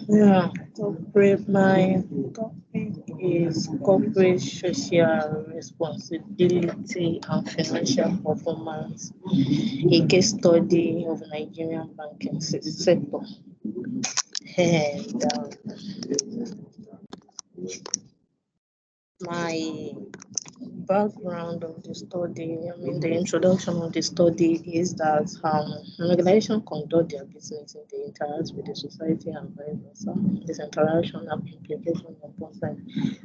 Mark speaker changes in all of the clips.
Speaker 1: Yeah, my topic is corporate social responsibility and financial performance, a case study of Nigerian banking sector. And my background of the study, the introduction of the study is that an organization conduct their business and they interact with the society and vice versa. This interaction have implications on both sides.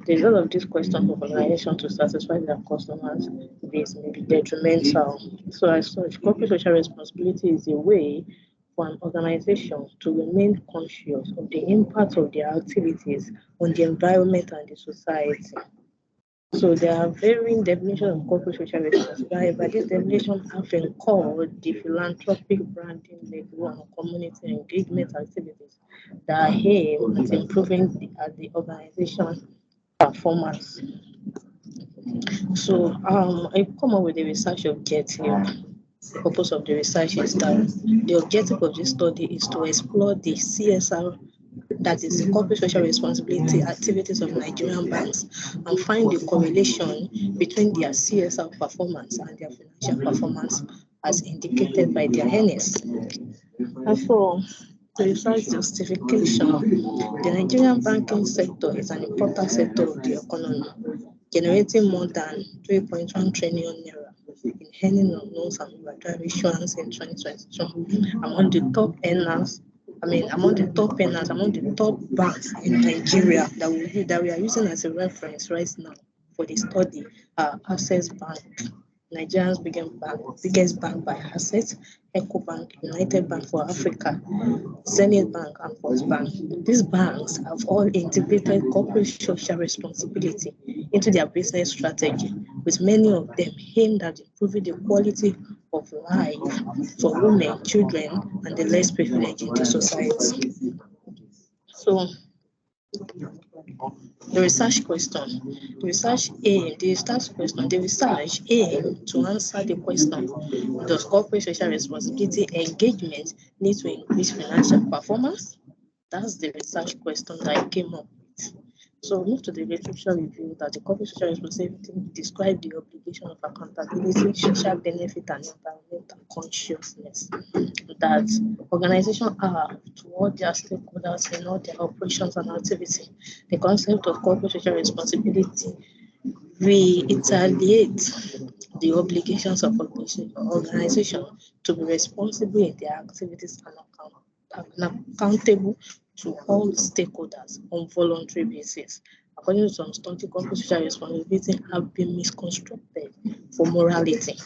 Speaker 1: The result of this question of organization to satisfy their customers base may be detrimental. So as such, corporate social responsibility is a way for an organization to remain conscious of the impact of their activities on the environment and the society. So there are varying definitions of corporate social responsibility, but this definition often called the philanthropic branding network and community engagement activities that aim at improving the organization performance. So I come up with a research objective. The purpose of the research is that the objective of this study is to explore the CSR, that is the corporate social responsibility activities of Nigerian banks, and find the correlation between their CSR performance and their financial performance as indicated by their earnings. And for the research justification, the Nigerian banking sector is an important sector of the economy, generating more than 3.1 trillion naira in earning on loans and overdraft issuance in 2022, among the top earners. Among the top banks in Nigeria that we are using as a reference right now for the study are Access Bank, Nigeria's biggest bank by assets, EcoBank, United Bank for Africa, Zenith Bank, and First Bank. These banks have all integrated corporate social responsibility into their business strategy, with many of them aimed at improving the quality of life for women, children, and the less privileged in the society. So, the research aim to answer the question: does corporate social responsibility engagement need to increase financial performance? That's the research question that I came up with. So move to the literature review that the corporate social responsibility describe the obligation of accountability, social benefit, and environmental consciousness that organizations have toward their stakeholders in all their operations and activity. The concept of corporate social responsibility reiterates the obligations of organization to be responsible in their activities and accountable to all stakeholders on voluntary basis. According to some studies, corporate social responsibility have been misconstrued for morality.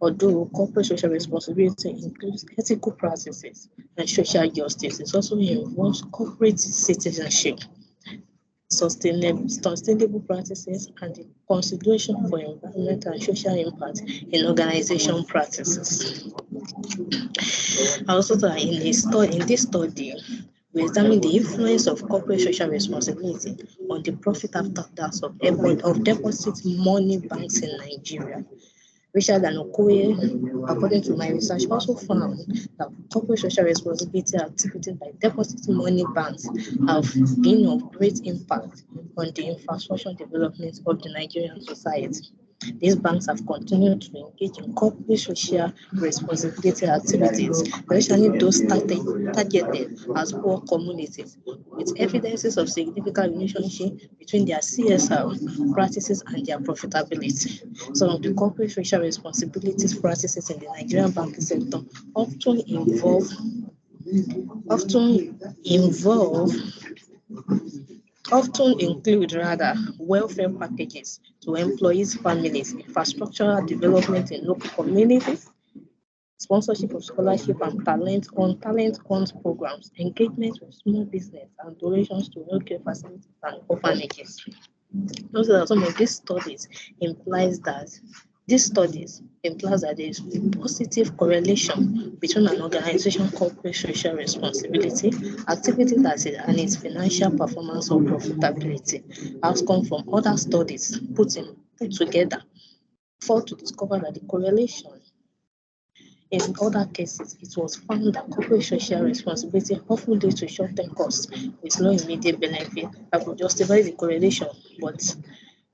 Speaker 1: Although corporate social responsibility includes ethical practices and social justice, it also involves corporate citizenship, sustainable practices, and the consideration for environmental and social impact in organization practices. Also, in this study, we examine the influence of corporate social responsibility on the profit after tax of deposit money banks in Nigeria. Richard and Okoye, according to my research, also found that corporate social responsibility activities by deposit money banks have been of great impact on the infrastructure development of the Nigerian society. These banks have continued to engage in corporate social responsibility activities, especially those targeted as poor communities, with evidences of significant relationship between their CSR practices and their profitability. Some of the corporate social responsibilities practices in the Nigerian banking sector often include welfare packages to employees' families, infrastructural development in local communities, sponsorship of scholarship and talent hunt programs, engagement with small business, and donations to healthcare facilities and orphanages. Those are some of these studies implies that there is a positive correlation between an organization's corporate social responsibility, activity and its financial performance or profitability. Outcomes from other studies put together fail to discover that the correlation In other cases, it was found that corporate social responsibility often leads to short-term costs with no immediate benefit. I could justify the correlation, but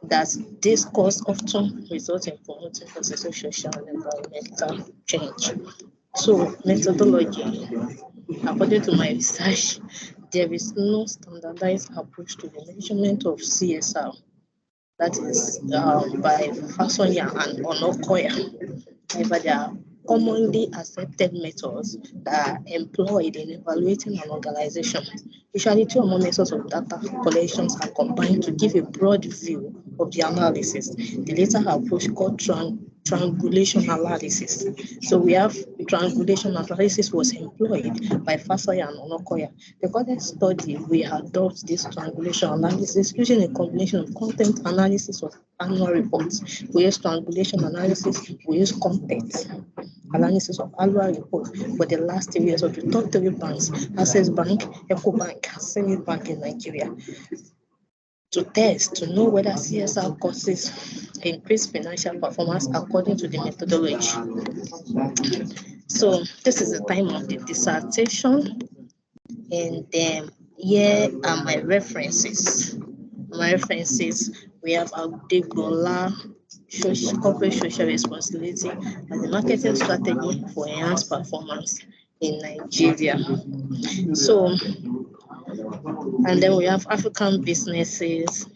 Speaker 1: that this costs often result in promoting positive social and environmental change. So, methodology, according to my research, there is no standardized approach to the measurement of CSR. That is by Fasonya and Onokoya. However, there are commonly accepted methods that are employed in evaluating an organization. Usually, two or more methods of data collections are combined to give a broad view of the analysis. The latter approach called triangulation analysis. So we have triangulation analysis was employed by Fasonya and Onokoya. The current study, we adopt this triangulation analysis using a combination of content analysis of annual reports. We use triangulation analysis, we use content analysis of annual report for the last 3 years of the top 3 banks, Access Bank, EcoBank, Zenith Bank in Nigeria, to test to know whether CSR causes increased financial performance according to the methodology. So this is the time of the dissertation, and here are my references. We have Adegola Corporate Social Responsibility as a marketing strategy for enhanced performance in Nigeria. So, and then we have African businesses.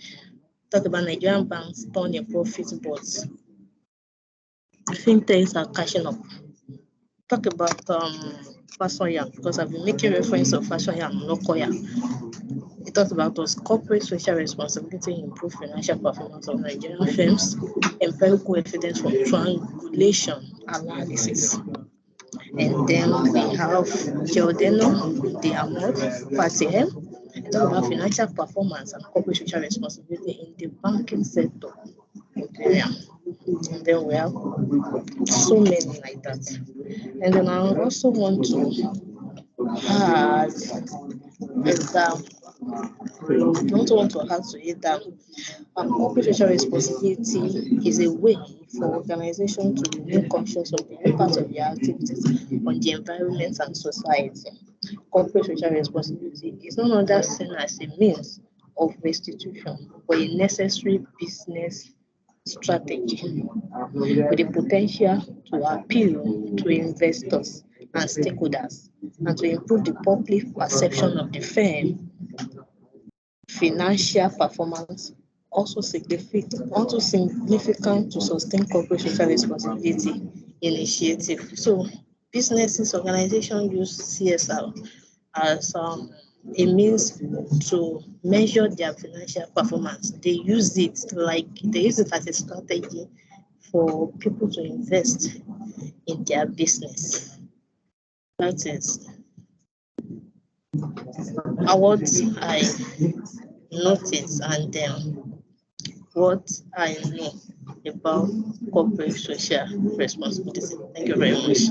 Speaker 1: Talk about Nigerian banks turning profits, but fintechs are catching up. Talk about Fasonya, because I've been making reference of Fasonya and Onokoya. It talks about those corporate social responsibility improve financial performance of Nigerian firms, empirical evidence from triangulation analysis. And then we have Giordano, De Amor, Party M. It talks about financial performance and corporate social responsibility in the banking sector. And then we have so many like that. And then I also want to add that I also want to add to it that corporate social responsibility is a way for organizations to remain conscious of the impact of their activities on the environment and society. Corporate social responsibility is no longer seen as a means of restitution, but a necessary business strategy with the potential to appeal to investors and stakeholders and to improve the public perception of the firm. Financial performance also significant to sustain corporate social responsibility initiative. So businesses, organizations use CSR as a means to measure their financial performance. They use it as a strategy for people to invest in their business. That is what I notice and what I know about corporate social responsibility. Thank you very much.